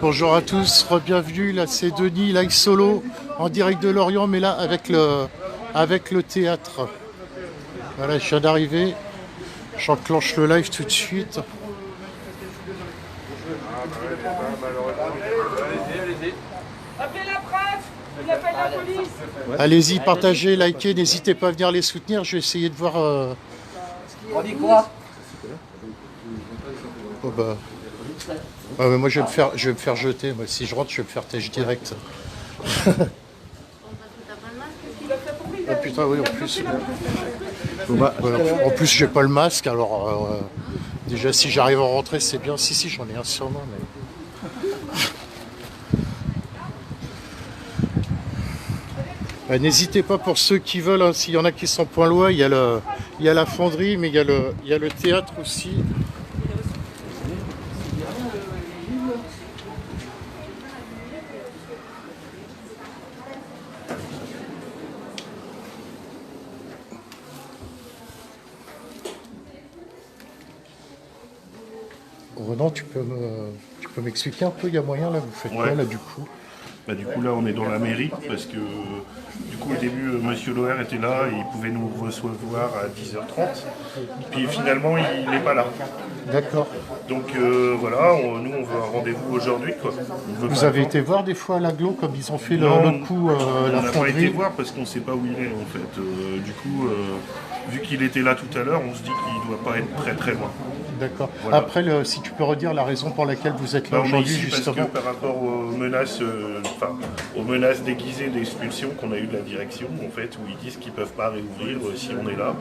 Bonjour à tous, bienvenue, là c'est Denis, live solo, en direct de Lorient, mais là avec le théâtre. Voilà, je viens d'arriver, j'enclenche le live tout de suite. Appelez la presse, il appelle la police. Allez-y, partagez, likez, n'hésitez pas à venir les soutenir, je vais essayer de voir... On dit quoi? Oh bah... Ah, mais moi je vais me faire jeter, moi si je rentre je vais me faire têche direct. Ah putain oui en plus. En plus j'ai pas le masque alors déjà si j'arrive à rentrer c'est bien. Si j'en ai un sur moi mais. N'hésitez pas pour ceux qui veulent, hein, s'il y en a qui sont point loin, il y a la fonderie mais il y a le théâtre aussi. Renan, tu peux m'expliquer un peu, il y a moyen là, vous faites quoi là du coup? Bah, du coup là on est dans la mairie parce que du coup au début Monsieur Loher était là et il pouvait nous recevoir à 10h30. Puis finalement il n'est pas là. D'accord. Donc voilà, nous on veut un rendez-vous aujourd'hui quoi. Vous avez été voir des fois à l'aglo comme ils ont fait Non, le coup on la n'a pas fonderie? été voir parce qu'on ne sait pas où il est en fait. Du coup vu qu'il était là tout à l'heure, on se dit qu'il ne doit pas être très très loin. D'accord. Voilà. Après, si tu peux redire la raison pour laquelle vous êtes là aujourd'hui, justement. Parce que par rapport aux menaces déguisées d'expulsion qu'on a eues de la direction, en fait, où ils disent qu'ils ne peuvent pas réouvrir si on est là,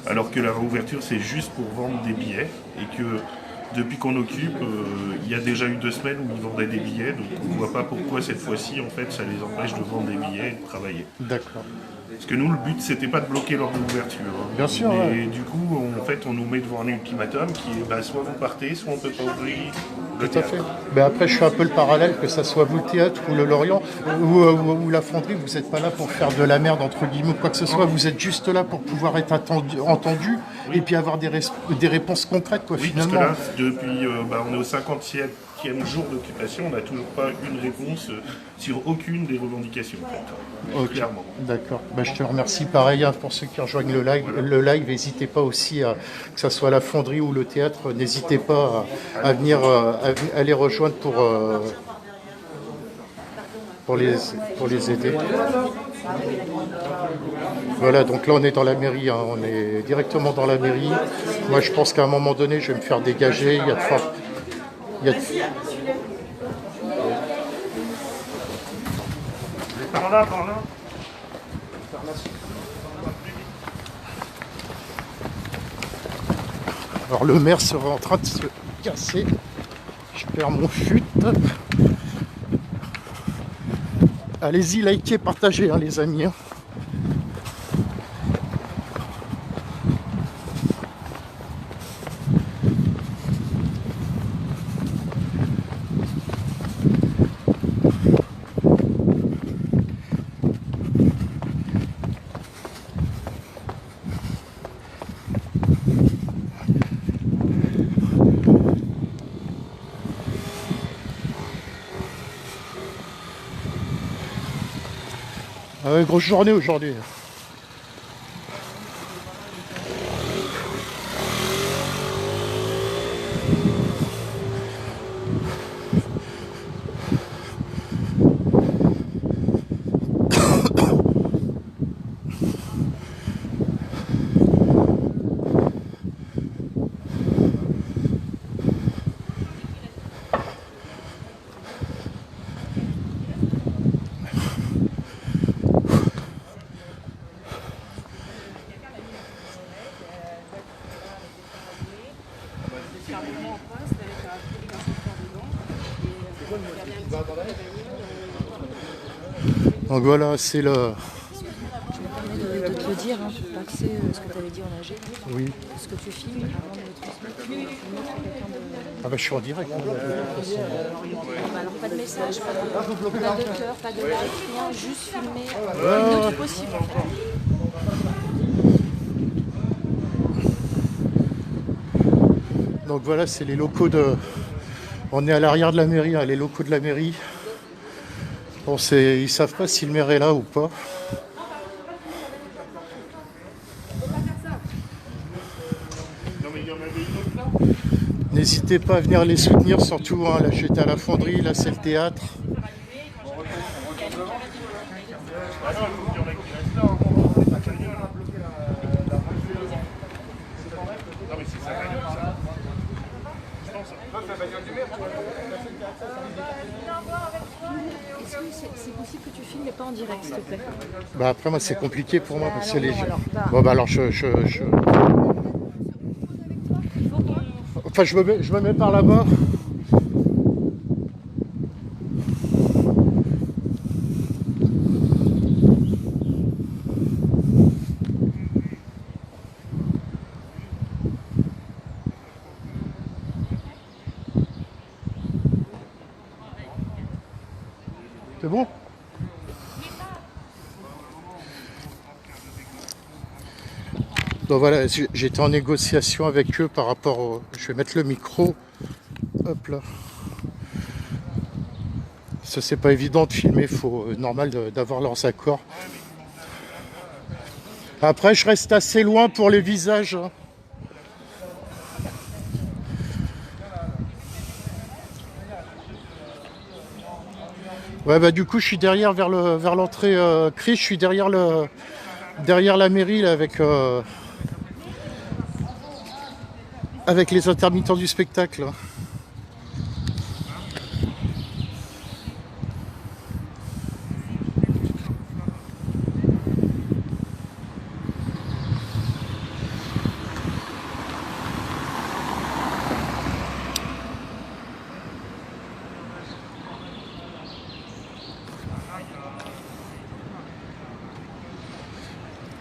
alors que la réouverture c'est juste pour vendre des billets et que depuis qu'on occupe, il y a déjà eu 2 semaines où ils vendaient des billets, donc on ne voit pas pourquoi cette fois-ci, en fait, ça les empêche de vendre des billets et de travailler. D'accord. Parce que nous, le but, c'était pas de bloquer leur ouverture. Bien sûr. Mais du coup, en fait, on nous met devant un ultimatum qui est soit vous partez, soit on ne peut pas ouvrir le Tout à théâtre. fait. Mais après, je fais un peu le parallèle, que ça soit vous le théâtre ou le Lorient ou la fonderie, vous n'êtes pas là pour faire de la merde, entre guillemets, ou quoi que ce soit. Vous êtes juste là pour pouvoir être entendu et puis avoir des réponses concrètes, quoi, Oui, finalement. parce que là, depuis, on est au 50e jour d'occupation, on n'a toujours pas une réponse sur aucune des revendications, en fait. Okay. Clairement. D'accord. Je te remercie. Pareil, hein, pour ceux qui rejoignent le live. Voilà. Le live, n'hésitez pas aussi, que ce soit la fonderie ou le théâtre, n'hésitez pas à venir à les rejoindre pour les aider. Voilà, donc là on est dans la mairie, hein, on est directement dans la mairie. Moi je pense qu'à un moment donné je vais me faire dégager. Il y a de fortes... Par là. Alors le maire serait en train de se casser. Je perds mon fut. Allez-y, likez, partagez, hein, les amis. Hein. Grosse journée aujourd'hui. Donc voilà, c'est le... Je me permets de te le dire, hein, pour pas que c'est ce que tu avais dit en AG. Oui. Ce que tu filmes, avant de le transmettre, tu le montres à quelqu'un de... Ah bah je suis en direct. Hein, de toute façon. Alors pas de message, pas de cœur, pas de like, rien, juste filmer le mieux que possible en fait. Donc voilà, c'est les locaux de... On est à l'arrière de la mairie, hein, les locaux de la mairie. Bon, ils savent pas si le maire est là ou pas. N'hésitez pas à venir les soutenir, surtout hein, là j'étais à la fonderie, là c'est le théâtre. Est-ce que c'est possible que tu filmes mais pas en direct s'il te plaît? Bah après moi c'est compliqué pour moi parce que les gens... alors, Bon bah alors Enfin je me mets par là-bas. C'est bon? Donc voilà, j'étais en négociation avec eux par rapport au... Je vais mettre le micro. Hop là. Ça c'est pas évident de filmer, faut normal d'avoir leurs accords. Après je reste assez loin pour les visages. Hein. Ouais bah du coup je suis derrière vers l'entrée Cris, je suis derrière la mairie là, avec les intermittents du spectacle. Là.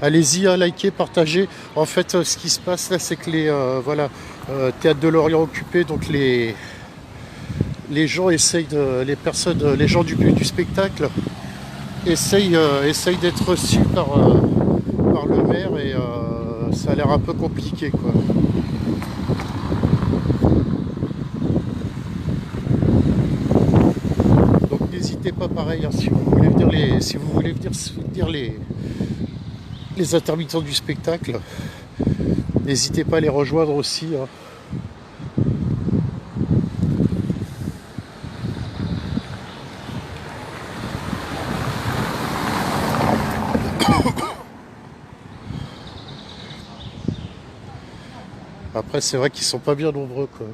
Allez-y, hein, likez, partagez. En fait, ce qui se passe là, c'est que Théâtre de Lorient occupé, donc les gens essayent les gens du spectacle essayent d'être reçus par le maire et ça a l'air un peu compliqué, quoi. Donc n'hésitez pas, pareil, hein, si vous voulez venir soutenir les intermittents du spectacle, n'hésitez pas à les rejoindre aussi. Hein. Après, c'est vrai qu'ils sont pas bien nombreux, quoi.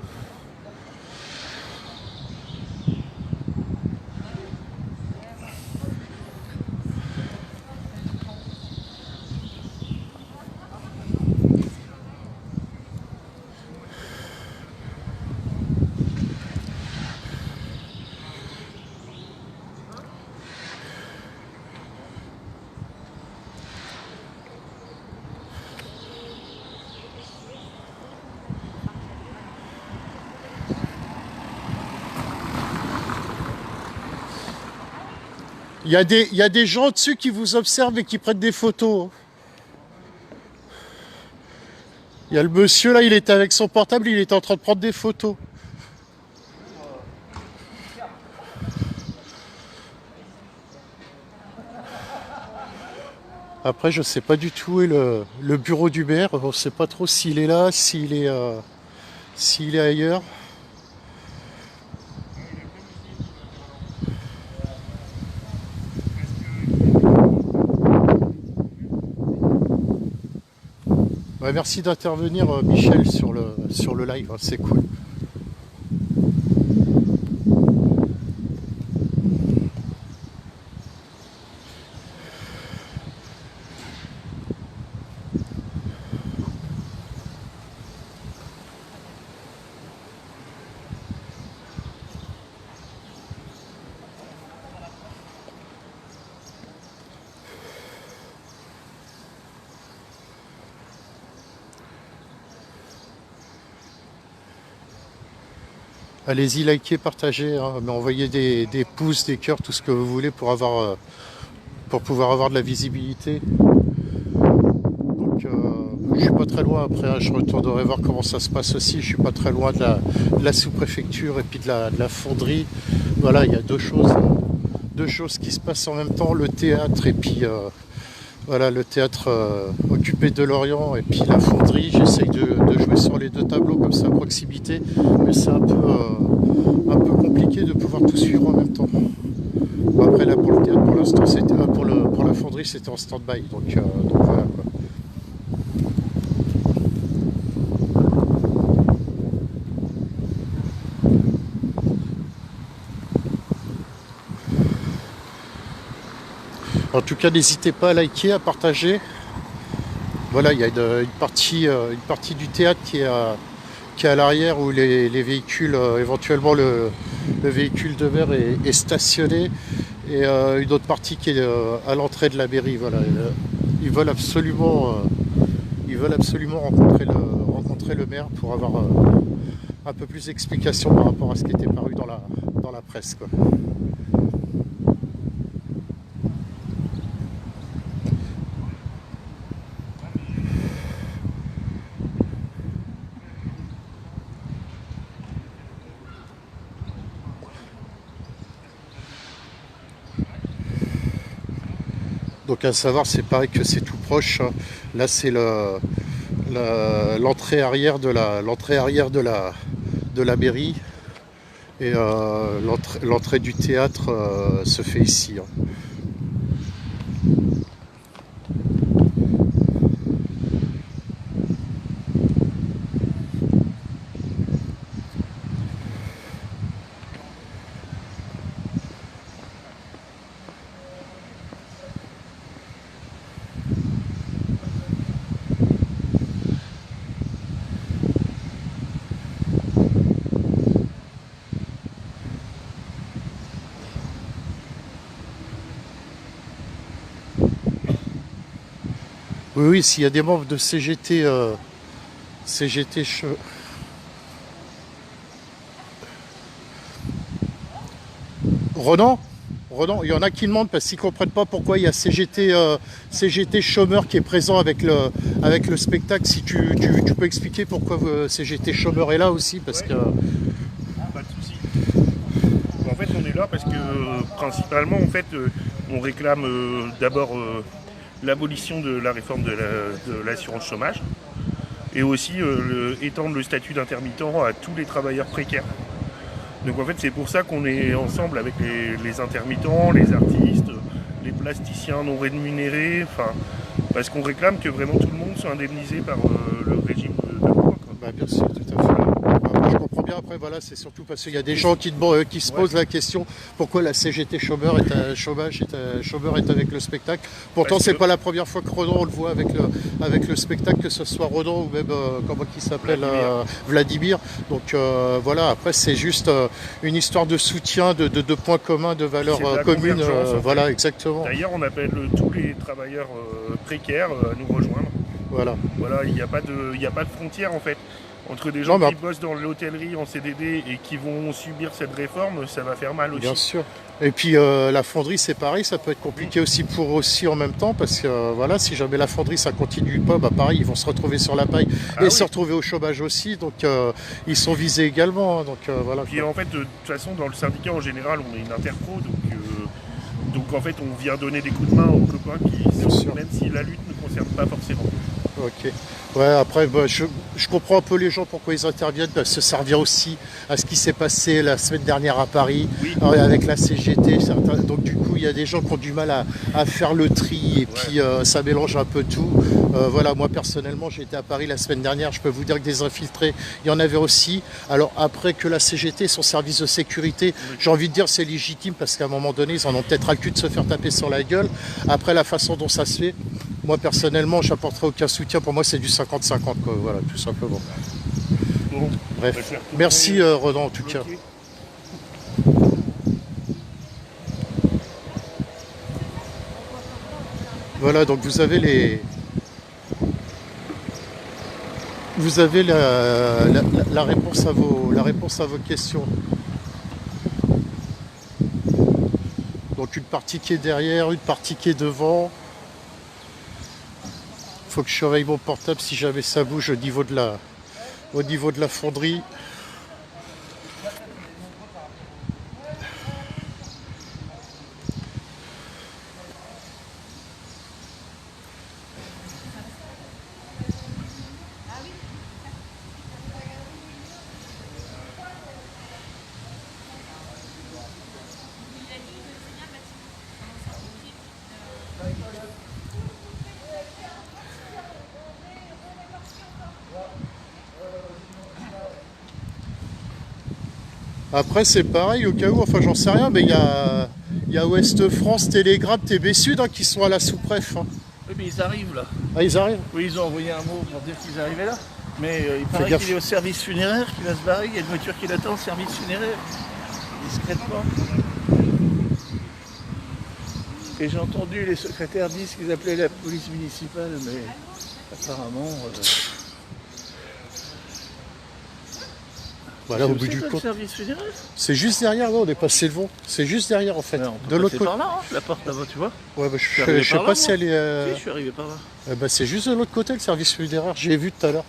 Il y a des gens dessus qui vous observent et qui prennent des photos. Il y a le monsieur là, il était avec son portable, il était en train de prendre des photos. Après, je sais pas du tout où est le bureau du maire. On sait pas trop s'il est là, s'il est ailleurs. Ouais, merci d'intervenir, Michel, sur le live, hein, c'est cool. Allez-y, likez, partagez, hein, mais envoyez des pouces, des cœurs, tout ce que vous voulez pour pouvoir avoir de la visibilité. Donc je suis pas très loin après, hein, je retournerai voir comment ça se passe aussi. Je suis pas très loin de la sous-préfecture et puis de la fonderie. Voilà, il y a deux choses qui se passent en même temps, le théâtre et puis voilà, le théâtre occupé de Lorient et puis la fonderie. J'essaye de jouer sur les deux tableaux comme ça à proximité, mais c'est un peu compliqué de pouvoir tout suivre en même temps. Bon, après là pour le théâtre, pour l'instant c'était pour la fonderie c'était en stand-by, donc voilà quoi. En tout cas, n'hésitez pas à liker, à partager. Voilà, il y a une partie du théâtre qui est à l'arrière où les véhicules, éventuellement le véhicule de mer est stationné. Et une autre partie qui est à l'entrée de la mairie. Voilà. Ils veulent absolument rencontrer le maire pour avoir un peu plus d'explications par rapport à ce qui était paru dans la presse, quoi. Donc à savoir, c'est pareil que c'est tout proche. Là, c'est l'entrée arrière de la mairie et l'entrée du théâtre se fait ici, hein. Oui, oui, s'il y a des membres de CGT, Ronan, il y en a qui demandent parce qu'ils ne comprennent pas pourquoi il y a CGT chômeur qui est présent avec le spectacle. Si tu peux expliquer pourquoi CGT chômeur est là aussi, parce que... Pas de souci. En fait, on est là parce que principalement, en fait, on réclame d'abord l'abolition de la réforme de l'assurance chômage et aussi étendre le statut d'intermittent à tous les travailleurs précaires. Donc en fait c'est pour ça qu'on est ensemble avec les intermittents, les artistes, les plasticiens non rémunérés, enfin, parce qu'on réclame que vraiment tout le monde soit indemnisé par le régime d'emploi. Bah, bien sûr, tout à fait. Je comprends bien, après voilà, c'est surtout parce qu'il y a des gens qui se posent la question pourquoi la CGT chômeur est avec le spectacle. Pourtant c'est pas la première fois que Ronan on le voit avec le spectacle, que ce soit Ronan ou même comment il s'appelle, Vladimir. Donc voilà, après c'est juste une histoire de soutien, de points communs, de valeurs communes. Voilà, exactement. D'ailleurs on appelle tous les travailleurs précaires à nous rejoindre. Voilà, il n'y a pas de frontière en fait. Entre des gens qui bossent dans l'hôtellerie en CDD et qui vont subir cette réforme, ça va faire mal aussi. Bien sûr. Et puis la fonderie, c'est pareil, ça peut être compliqué aussi pour eux aussi en même temps, parce que voilà, si jamais la fonderie ça continue pas, bah pareil, ils vont se retrouver sur la paille et se retrouver au chômage aussi, donc ils sont visés également. Donc voilà. Puis en fait, de toute façon, dans le syndicat en général, on est une interpro, donc en fait, on vient donner des coups de main aux copains même si la lutte ne concerne pas forcément. Ok. Ouais, après, bah, je comprends un peu les gens pourquoi ils interviennent, bah, se servir aussi à ce qui s'est passé la semaine dernière à Paris, avec la CGT. Donc du coup, il y a des gens qui ont du mal à faire le tri et puis ça mélange un peu tout. Voilà, moi personnellement, j'ai été à Paris la semaine dernière. Je peux vous dire que des infiltrés, il y en avait aussi. Alors après que la CGT, son service de sécurité, j'ai envie de dire c'est légitime parce qu'à un moment donné, ils en ont peut-être ras le cul de se faire taper sur la gueule. Après, la façon dont ça se fait, moi personnellement, j'apporterai aucun soutien. Pour moi, c'est du 50-50, quoi. Voilà, tout simplement. Bon, bref, merci Ronan en tout cas. Voilà, donc vous avez vous avez la réponse la réponse à vos questions. Donc une partie qui est derrière, une partie qui est devant. Faut que je surveille mon portable si jamais ça bouge au niveau de la fonderie. Après c'est pareil au cas où, enfin j'en sais rien, mais il y a Ouest France, Télégramme, TB Sud qui sont à la sous-préf. Hein. Oui, mais ils arrivent là. Ah ils arrivent? Oui, ils ont envoyé un mot pour dire qu'ils arrivaient là. Mais il paraît gaffe. qu'il est au service funéraire, qu'il va se barrer, il y a une voiture qui l'attend au service funéraire. Discrètement. Et j'ai entendu les secrétaires dire qu'ils appelaient la police municipale, mais apparemment... Voilà, c'est au bout aussi du ça, le compte. service funéraire. C'est juste derrière, ouais, on est passé devant. C'est juste derrière en fait. Ouais, on peut de l'autre passer côté. par là, hein, la porte là-bas, tu vois. Ouais, bah, suis je arrivé sais par pas là, si moi. elle est. Si, je suis arrivé par là. Bah, c'est juste de l'autre côté le service funéraire. J'ai vu tout à l'heure.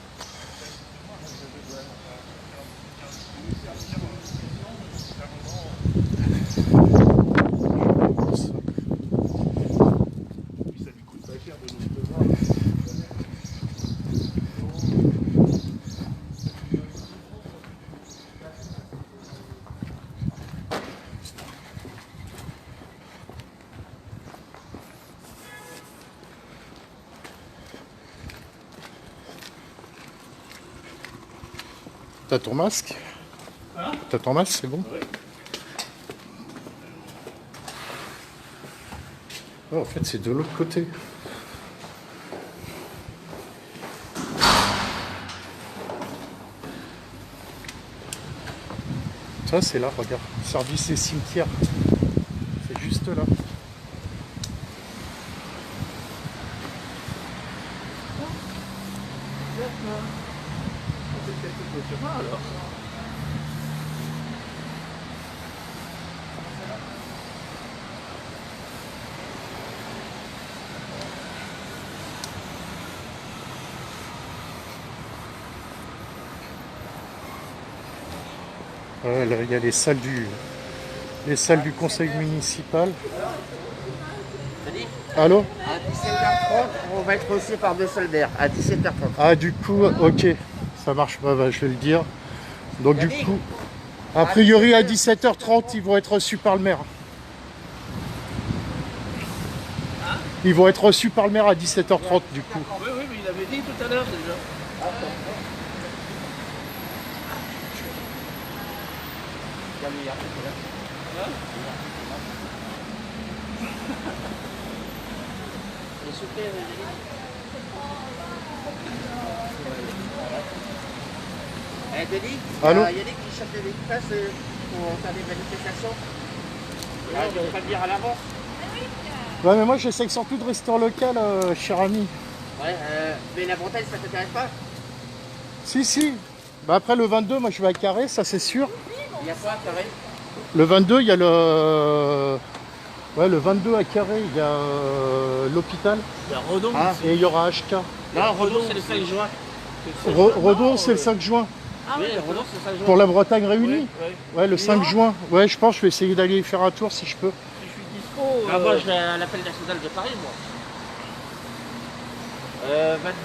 T'as ton masque? T'as ton masque, c'est bon? Oh, en fait, c'est de l'autre côté. Ça, c'est là, regarde. Service et cimetière. C'est juste là. Alors. Ouais, là, il y a les salles du conseil municipal. Allô? À 17h30, on va être reçu par deux soldats. À 17h30. Ah, du coup, ok. Ça marche pas, bah, je vais le dire. Donc, du coup, a priori, à 17h30, ils vont être reçus par le maire. Ils vont être reçus par le maire à 17h30, du coup. Oui, oui, mais il avait dit tout à l'heure déjà. Denis, Allô? Yannick qui cherche des places pour faire des manifestations. Je vais pas le dire à l'avance. Ouais, mais moi, j'essaie surtout de rester en local, cher ami. Ouais, mais la Bretagne, ça t'intéresse pas? Si, si. Bah, après, le 22, moi, je vais à Carré, ça, c'est sûr. Il y a quoi, Carré? Le 22, il y a le... Ouais, le 22 à Carré, il y a l'hôpital. Il y a Redon. Et il y aura HK. Non, Redon, c'est le 5 juin. Redon, c'est le 5 juin. Ah oui, Redon, c'est le 5 juin. Pour la Bretagne réunie. Ouais. Ouais, le 5 juin. Ouais, je pense que je vais essayer d'aller faire un tour si je peux. Si je suis dispo. Ah, moi, je vais à l'appel national de Paris, moi.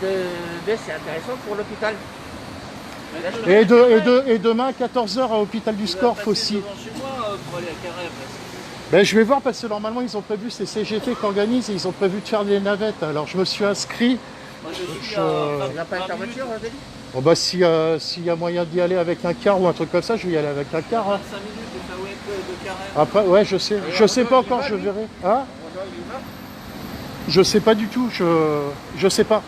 22 mai, c'est intéressant pour l'hôpital. Et demain, à 14h, à l'hôpital du Scorff aussi. Devant chez moi pour aller à Carré après. Ben, je vais voir parce que normalement, ils ont prévu, c'est CGT qui organise, et ils ont prévu de faire des navettes. Alors, je me suis inscrit. Moi, je suis On n'a pas ta voiture, Denis? Bon, bah, s'il y a moyen d'y aller avec un car ou un truc comme ça, je vais y aller avec un car. Hein. 5 minutes de Faouette de Carré. Après, ouais, je sais. Je sais pas encore, je verrai. Hein? Je sais pas du tout, je sais pas.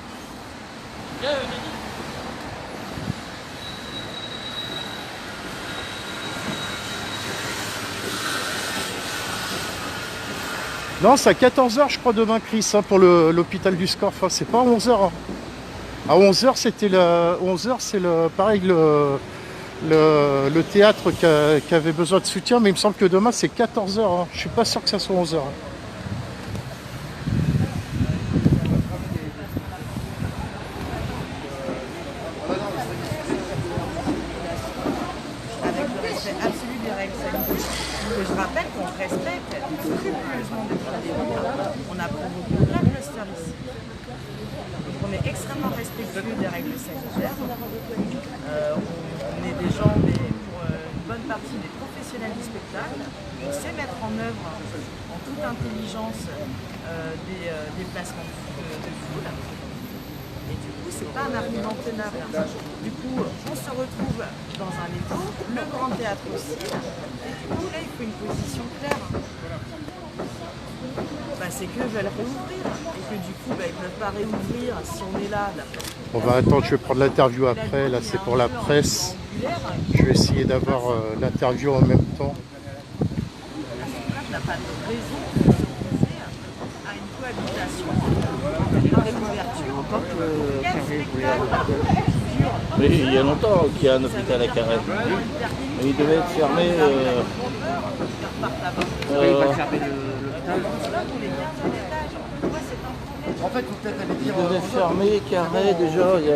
Non, c'est à 14h, je crois, demain, Chris, hein, pour l'hôpital du Scorff. Hein. C'est pas à 11h. Hein. À 11h, c'était le 11h, c'est le pareil le théâtre qui avait besoin de soutien, mais il me semble que demain c'est 14h. Hein. Je suis pas sûr que ça soit 11h. Hein. Avec le respect absolu des règles sanitaires. Que je rappelle qu'on respecte scrupuleusement depuis le début. On a provoqué plein de clusters ici. Donc on est extrêmement respectueux des règles sanitaires. On est des gens, pour une bonne partie des professionnels du spectacle. On sait mettre en œuvre en toute intelligence des déplacements de foule. Et du coup, c'est pas un argument tenable. Du coup, on se retrouve dans un étau, le grand théâtre aussi. Et du coup, là, il faut une position claire. Bah, c'est qu'eux veulent réouvrir. Et que du coup, bah, ils ne peuvent pas réouvrir si on est là. On va attendre, je vais prendre l'interview après. Là, c'est pour la presse. Je vais essayer d'avoir l'interview en même temps. On n'a pas de raison de s'opposer à une cohabitation entre la réouverture. Mais il y a longtemps qu'il y a un hôpital à Carhaix. Et il devait être fermé. En fait, faut peut-être aller Il dire. devait être fermé Carhaix déjà il y a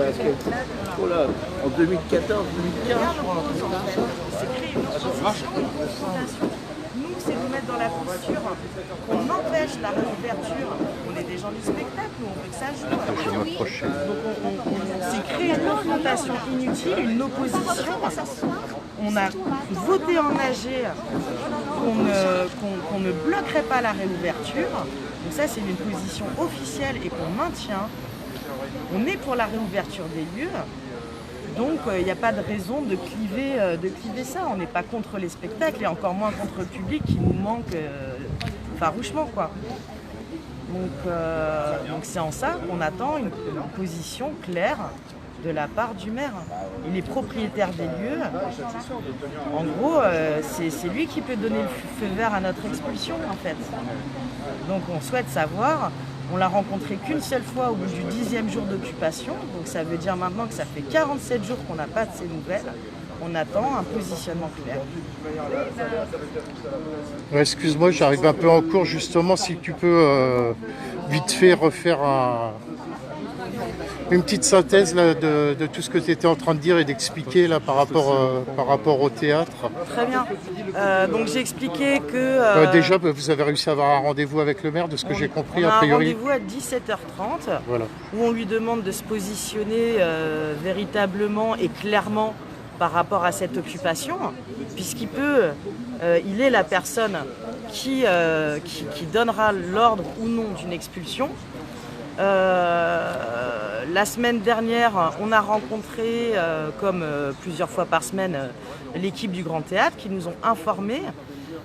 oh là, en 2014, 2015 je crois. C'est créer une opposition, une confrontation. Nous, c'est nous mettre dans la posture qu'on empêche la réouverture. On est des gens du spectacle, nous, on veut que ça joue. Je vais m'approcher. C'est créer une confrontation inutile, une opposition. On a voté en AG qu'on ne bloquerait pas la réouverture. Donc ça, c'est une position officielle et qu'on maintient. On est pour la réouverture des lieux. Donc il n'y a pas de raison de cliver ça. On n'est pas contre les spectacles et encore moins contre le public qui nous manque farouchement, quoi. Donc c'est en ça qu'on attend une position claire de la part du maire. Et les propriétaires des lieux, en gros, c'est lui qui peut donner le feu vert à notre expulsion, en fait. Donc on souhaite savoir, on l'a rencontré qu'une seule fois au bout du 10e jour d'occupation, donc ça veut dire maintenant que ça fait 47 jours qu'on n'a pas de ces nouvelles. On attend un positionnement clair. Ouais, excuse-moi, j'arrive un peu en cours, justement, si tu peux vite fait refaire une petite synthèse là, de tout ce que tu étais en train de dire et d'expliquer là, par rapport au théâtre. Très bien. Donc j'ai expliqué que... Déjà, vous avez réussi à avoir un rendez-vous avec le maire, de ce que j'ai compris, a priori. On a un rendez-vous à 17h30, voilà, où on lui demande de se positionner véritablement et clairement par rapport à cette occupation, puisqu'il peut, il est la personne qui donnera l'ordre ou non d'une expulsion. La semaine dernière, on a rencontré, comme plusieurs fois par semaine, l'équipe du Grand Théâtre qui nous ont informé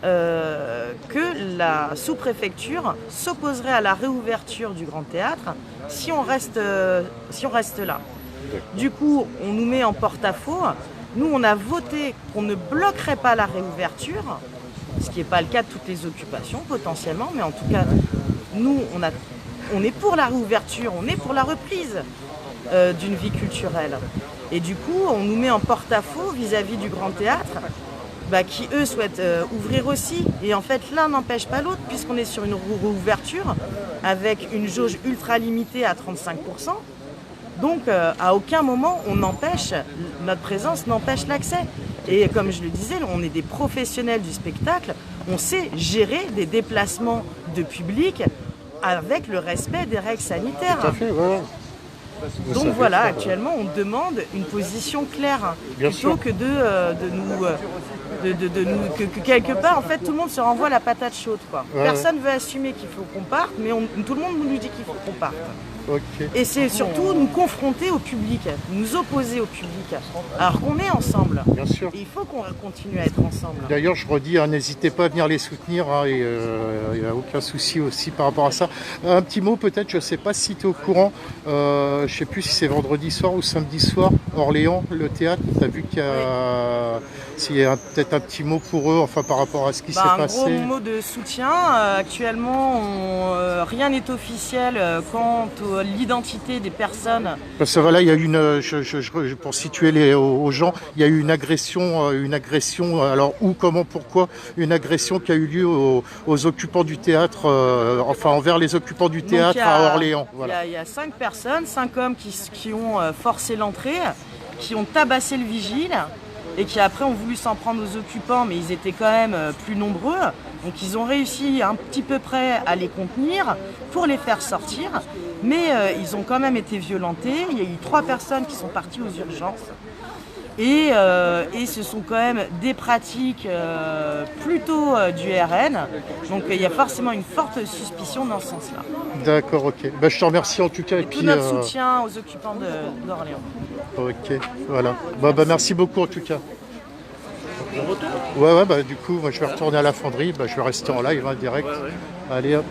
que la sous-préfecture s'opposerait à la réouverture du Grand Théâtre si on reste là. Du coup, on nous met en porte-à-faux. Nous, on a voté qu'on ne bloquerait pas la réouverture, ce qui n'est pas le cas de toutes les occupations potentiellement, mais en tout cas, nous, on est pour la réouverture, on est pour la reprise d'une vie culturelle. Et du coup, on nous met en porte-à-faux vis-à-vis du Grand Théâtre, qui eux souhaitent ouvrir aussi. Et en fait, l'un n'empêche pas l'autre, puisqu'on est sur une réouverture avec une jauge ultra limitée à 35%. Donc, à aucun moment, notre présence n'empêche l'accès. Et comme je le disais, on est des professionnels du spectacle, on sait gérer des déplacements de public avec le respect des règles sanitaires. Tout à fait, voilà. Donc voilà, actuellement, on demande une position claire, plutôt que que quelque part, en fait, tout le monde se renvoie la patate chaude, quoi. Ouais, Personne ne veut assumer qu'il faut qu'on parte, mais tout le monde nous dit qu'il faut qu'on parte. Okay. Et c'est surtout nous confronter au public, nous opposer au public, alors qu'on est ensemble. Bien sûr. Et il faut qu'on continue à être ensemble. D'ailleurs, je redis, n'hésitez pas à venir les soutenir, et il n'y a aucun souci aussi par rapport à ça. Un petit mot peut-être, je ne sais pas si tu es au courant, je ne sais plus si c'est vendredi soir ou samedi soir, Orléans, le théâtre, tu as vu qu'il y a, s'il y a peut-être un petit mot pour eux, enfin par rapport à ce qui s'est passé. Un gros mot de soutien. Actuellement, rien n'est officiel quant l'identité des personnes. Parce que voilà, il y a eu pour situer aux gens, il y a eu une agression, alors où, comment, pourquoi, une agression qui a eu lieu aux occupants du théâtre, enfin envers les occupants du théâtre à Orléans. Voilà. Il y a 5 personnes, 5 hommes qui ont forcé l'entrée, qui ont tabassé le vigile et qui après ont voulu s'en prendre aux occupants, mais ils étaient quand même plus nombreux. Donc ils ont réussi un petit peu près à les contenir pour les faire sortir, mais ils ont quand même été violentés. Il y a eu 3 personnes qui sont parties aux urgences. Et ce sont quand même des pratiques plutôt du RN. Donc il y a forcément une forte suspicion dans ce sens-là. D'accord, ok. Ben, je te remercie en tout cas. Et tout notre soutien aux occupants d'Orléans. Ok, voilà. Bah, merci beaucoup en tout cas. Ouais, bah du coup, moi je vais retourner à la fonderie, je vais rester en live, direct. Allez hop.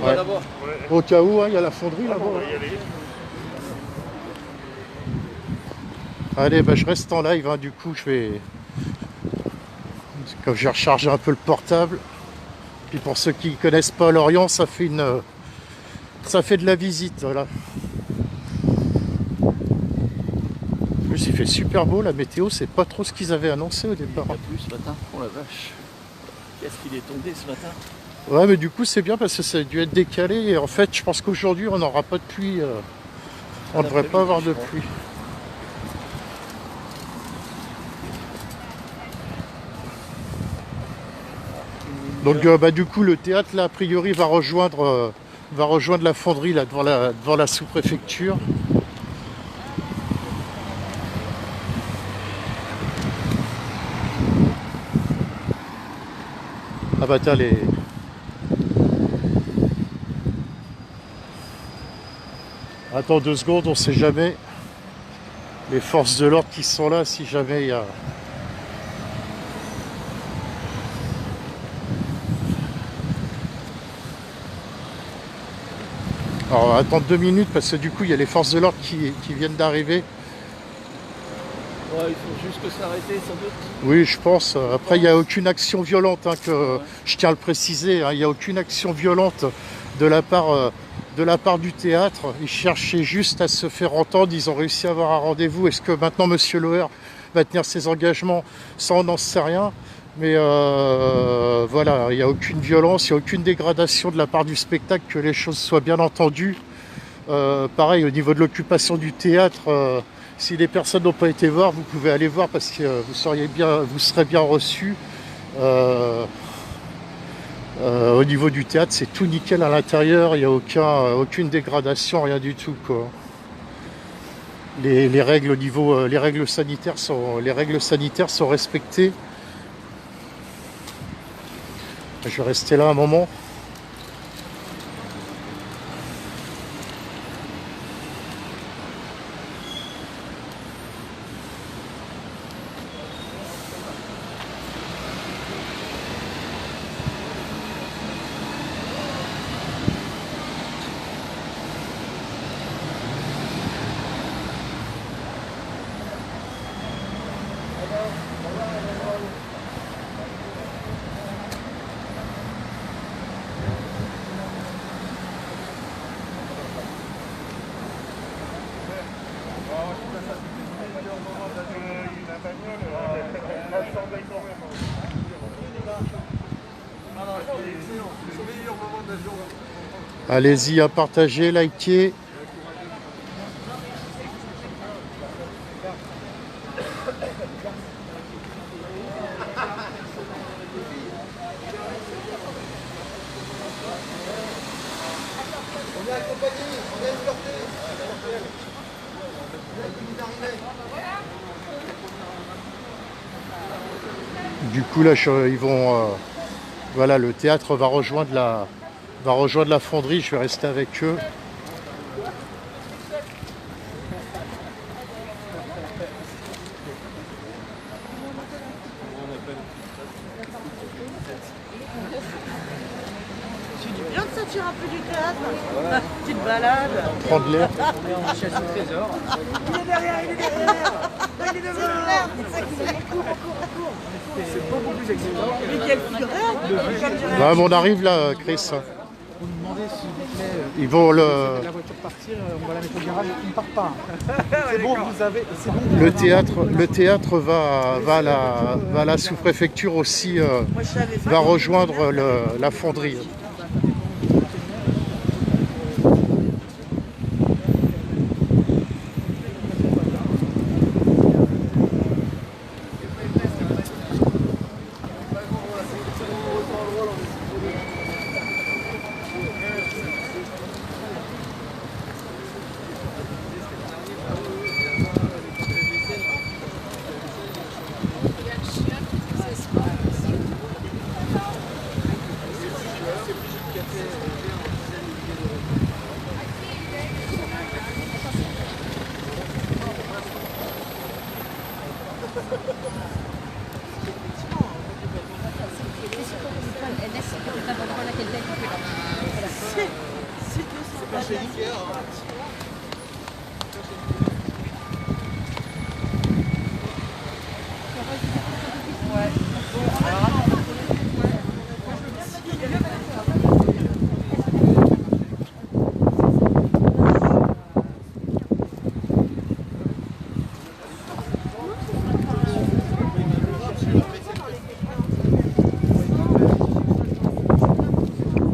Ouais. Au cas où, il y a la fonderie là-bas. Allez, je reste en live, du coup je vais... Comme j'ai rechargé un peu le portable. Puis pour ceux qui ne connaissent pas Lorient, ça fait de la visite, voilà. En plus, il fait super beau, la météo, c'est pas trop ce qu'ils avaient annoncé au départ. Il a plu ce matin, oh la vache. Qu'est-ce qu'il est tombé ce matin? Ouais, mais du coup, c'est bien parce que ça a dû être décalé. Et en fait, je pense qu'aujourd'hui, on n'aura pas de pluie. On ne devrait pas avoir de pluie. Donc, du coup, le théâtre, là, a priori, va rejoindre la fonderie, là, devant la sous-préfecture. Ah bah t'as les... Attends 2 secondes, on sait jamais. Les forces de l'ordre qui sont là, si jamais il y a... Alors on va attendre 2 minutes parce que du coup il y a les forces de l'ordre qui viennent d'arriver. Ouais, il faut juste que s'arrêter sans doute. Oui, je pense. Après, il n'y a aucune action violente, que je tiens à le préciser. Il n'y a aucune action violente de la part du théâtre. Ils cherchaient juste à se faire entendre. Ils ont réussi à avoir un rendez-vous. Est-ce que maintenant, M. Loher va tenir ses engagements? Ça, on n'en sait rien. Mais voilà, il n'y a aucune violence, il n'y a aucune dégradation de la part du spectacle, que les choses soient bien entendues. Pareil, au niveau de l'occupation du théâtre... Si les personnes n'ont pas été voir, vous pouvez aller voir parce que vous serez bien reçus. Au niveau du théâtre, c'est tout nickel à l'intérieur, il n'y a aucune dégradation, rien du tout, quoi. Les règles au niveau, les règles sanitaires sont respectées. Je vais rester là un moment. Allez-y à partager, liker. Du coup là ils vont voilà, le théâtre va rejoindre la fonderie, je vais rester avec eux. C'est du bien de sortir un peu du théâtre. Petite balade. Prendre l'air. On chasse au trésor. Il est derrière, il est derrière. Il est derrière. C'est beaucoup plus excitant. Mais quelle figurette. Bah, on arrive là, Chris. attendez, s'il vous plaît. Ils vont le... La voiture partir, on va la mettre au garage et qui ne part pas. C'est bon, vous avez. C'est bon. Le théâtre va à la sous-préfecture aussi, va rejoindre la fonderie.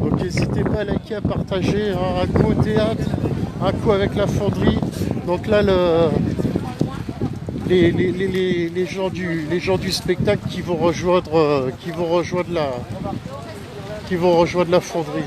Donc n'hésitez pas à liker, à partager, un coup au théâtre, un coup avec la fonderie. Donc là, les gens du spectacle qui vont rejoindre la fonderie.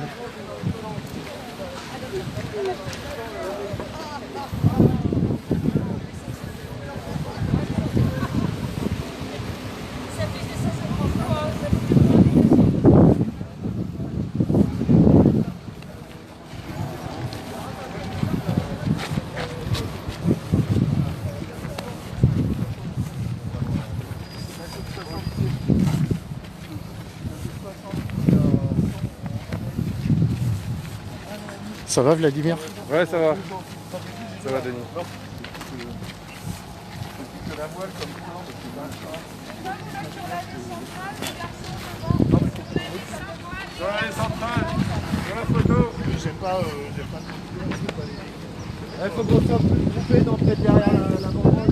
Ça va Vladimir? Ouais, ça va. Ça va, Denis. Il faut qu'on soit groupé d'entrer derrière la banderole.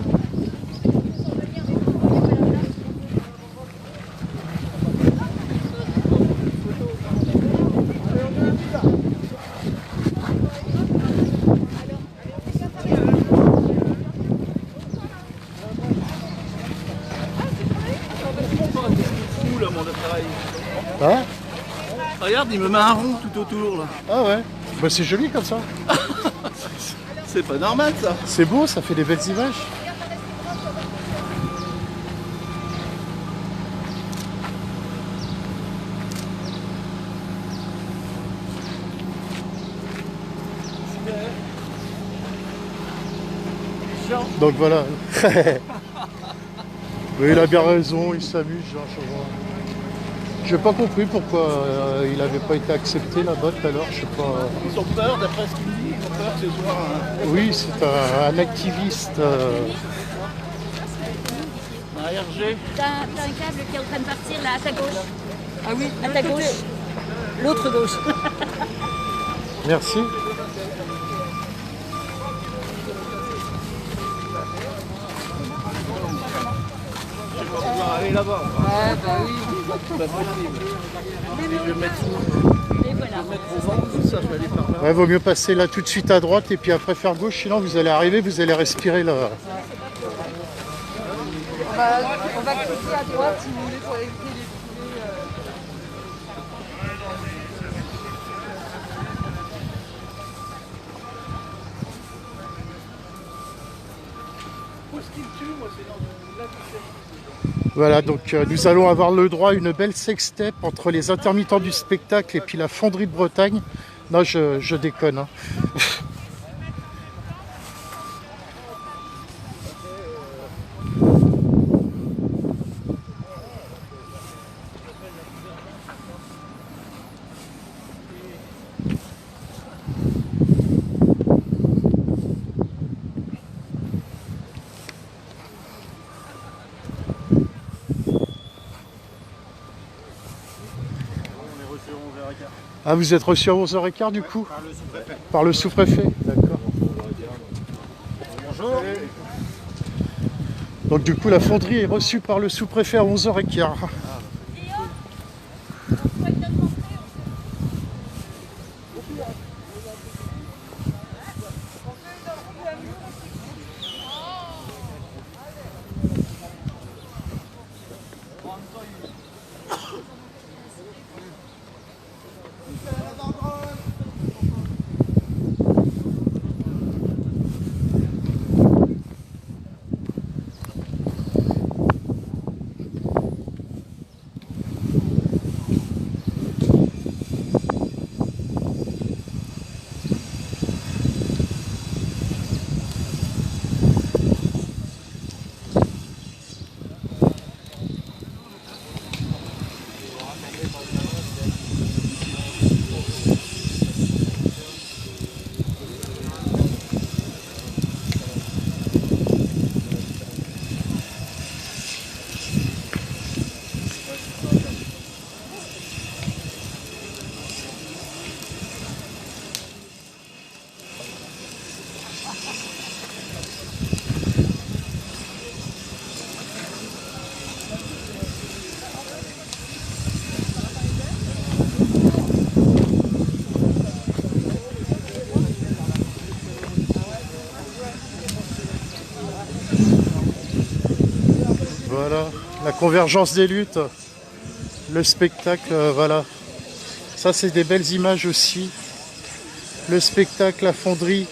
Fou là mon appareil. Hein? Regarde, il me met un rond tout autour là. Ah ouais, bah, c'est joli comme ça. C'est pas normal ça. C'est beau, ça fait des belles images. Donc voilà. Oui, il a bien raison, il s'amuse, Jean Chauvin. J'ai pas compris pourquoi il n'avait pas été accepté là-bas tout à l'heure, je sais pas. Ils ont peur, d'après ce qu'il me dit, ils ont peur que ce soit un Oui, c'est un activiste. RG. T'as un câble qui est en train de partir là à ta gauche. Ah oui, À ta gauche. L'autre gauche. Merci. On va pouvoir aller là-bas. Ah bah oui. C'est pas possible. Et je vais mettre Et voilà. au ventre, comme ça, je vais aller par là. Ouais, vaut mieux passer là tout de suite à droite et puis après faire gauche, sinon vous allez arriver, vous allez respirer là. On va cliquer à droite si vous voulez pour éviter les foulées. Voilà, donc nous allons avoir le droit à une belle sextape entre les intermittents du spectacle et puis la fonderie de Bretagne. Non, je déconne. Hein. On est reçu, on verra. Ah, vous êtes reçu à 11h15 du coup? Par le sous-préfet. D'accord. Bonjour. Donc du coup, la fonderie est reçue par le sous-préfet à 11h15. Voilà, la convergence des luttes, le spectacle, voilà. Ça, c'est des belles images aussi. Le spectacle, la fonderie.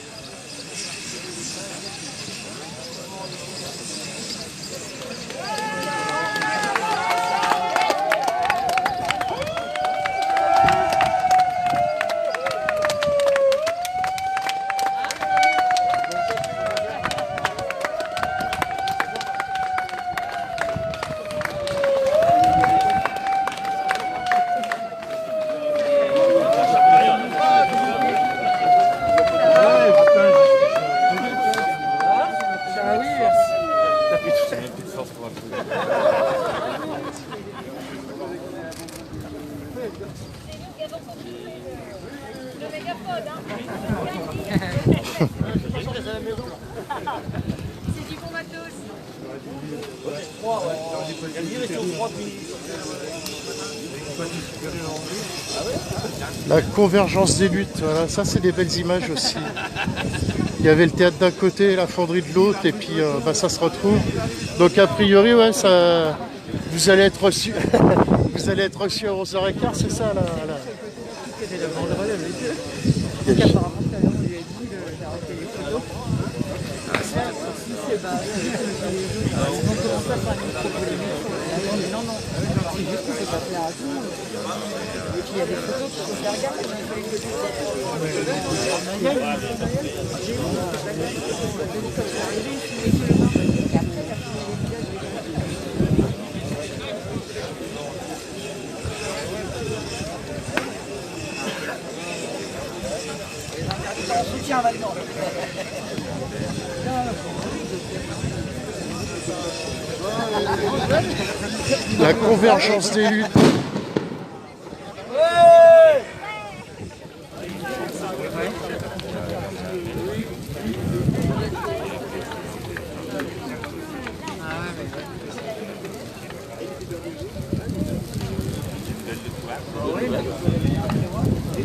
C'est du bon matos. La convergence des luttes, voilà, ça c'est des belles images aussi. Il y avait le théâtre d'un côté et la fonderie de l'autre, et puis bah, ça se retrouve. Donc a priori, ouais, ça, vous allez être reçu, vous allez être reçu à 11h15, c'est ça là. La convergence des luttes.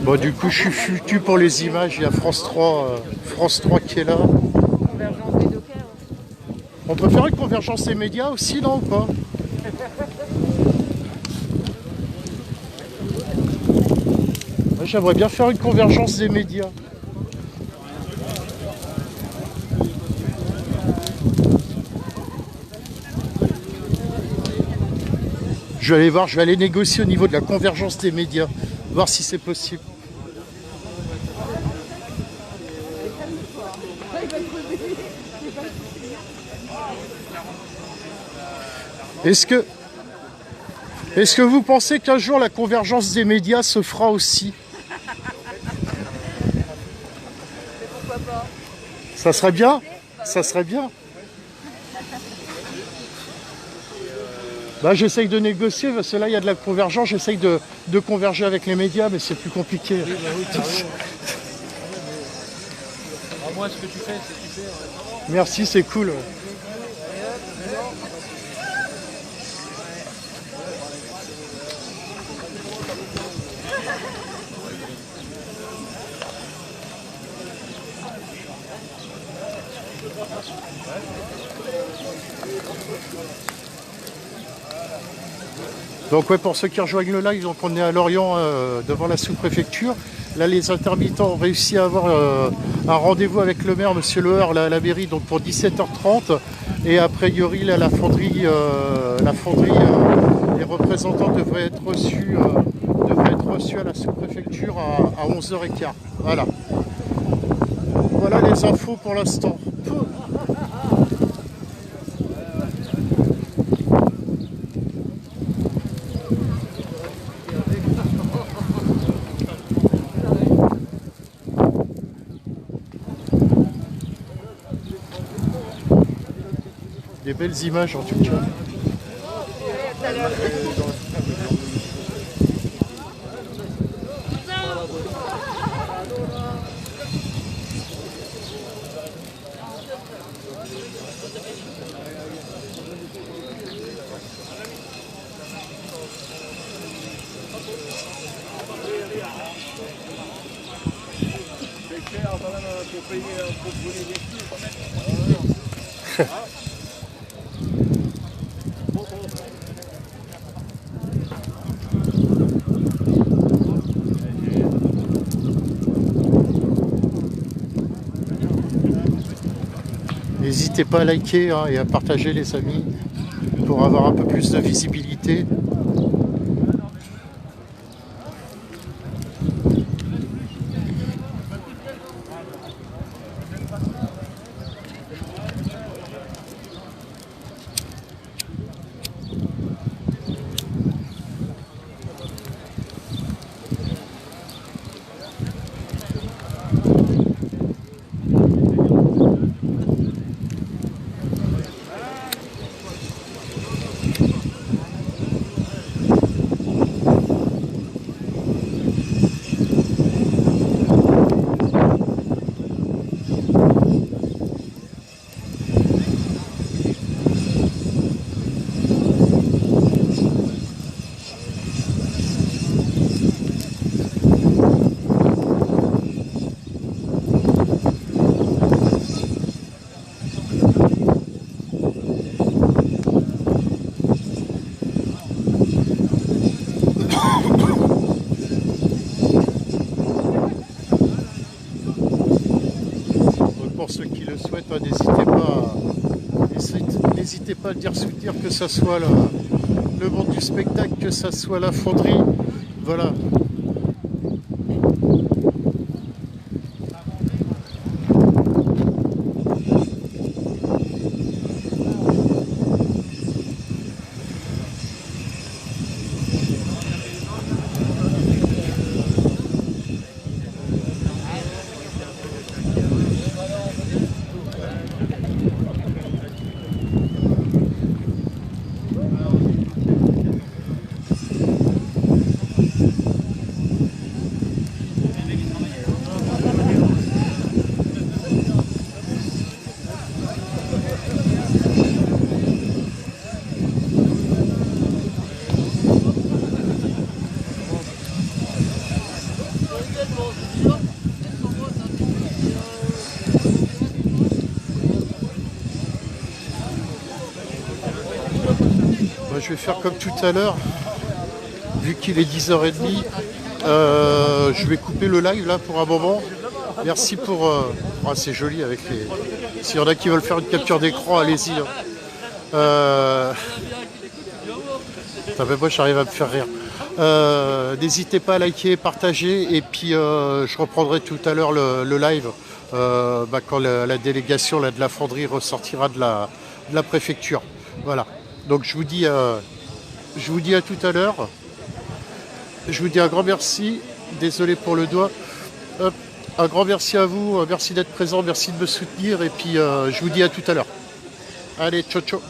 Bon, du coup, je suis foutu pour les images. Il y a France 3 qui est là. On peut faire une convergence des médias aussi, non, ou pas? Moi, j'aimerais bien faire une convergence des médias. Je vais aller voir, je vais aller négocier au niveau de la convergence des médias, voir si c'est possible. Est-ce que vous pensez qu'un jour la convergence des médias se fera aussi? Pourquoi pas? Ça serait bien? Ça serait bien. Bah, j'essaye de négocier, parce que là il y a de la convergence, j'essaye de converger avec les médias, mais c'est plus compliqué. Oui, bah oui, t'as raison. Moi, ce que tu fais, c'est super. Merci, c'est cool. Donc ouais, pour ceux qui rejoignent le live, donc on est à Lorient devant la sous-préfecture. Là, les intermittents ont réussi à avoir un rendez-vous avec le maire, monsieur Leheur, là, à la mairie, donc pour 17h30. Et a priori, là, la fonderie, les représentants devraient être reçus à la sous-préfecture à 11h15. Voilà. Voilà les infos pour l'instant. Des belles images en tout cas. N'hésitez pas à liker hein, et à partager les amis pour avoir un peu plus de visibilité. Pour ceux qui le souhaitent, n'hésitez pas à dire soutenir, que ce soit le monde du spectacle, que ce soit la fonderie. Voilà. Je vais faire comme tout à l'heure, vu qu'il est 10h30, je vais couper le live là pour un moment. Merci pour... Oh, c'est joli avec les... S'il y en a qui veulent faire une capture d'écran, allez-y. Moi j'arrive à me faire rire. N'hésitez pas à liker, partager, et puis je reprendrai tout à l'heure le live quand la délégation là, de la fonderie ressortira de la préfecture. Voilà. Donc je vous dis à tout à l'heure. Je vous dis un grand merci. Désolé pour le doigt. Hop, un grand merci à vous. Merci d'être présent. Merci de me soutenir. Et puis je vous dis à tout à l'heure. Allez, ciao ciao.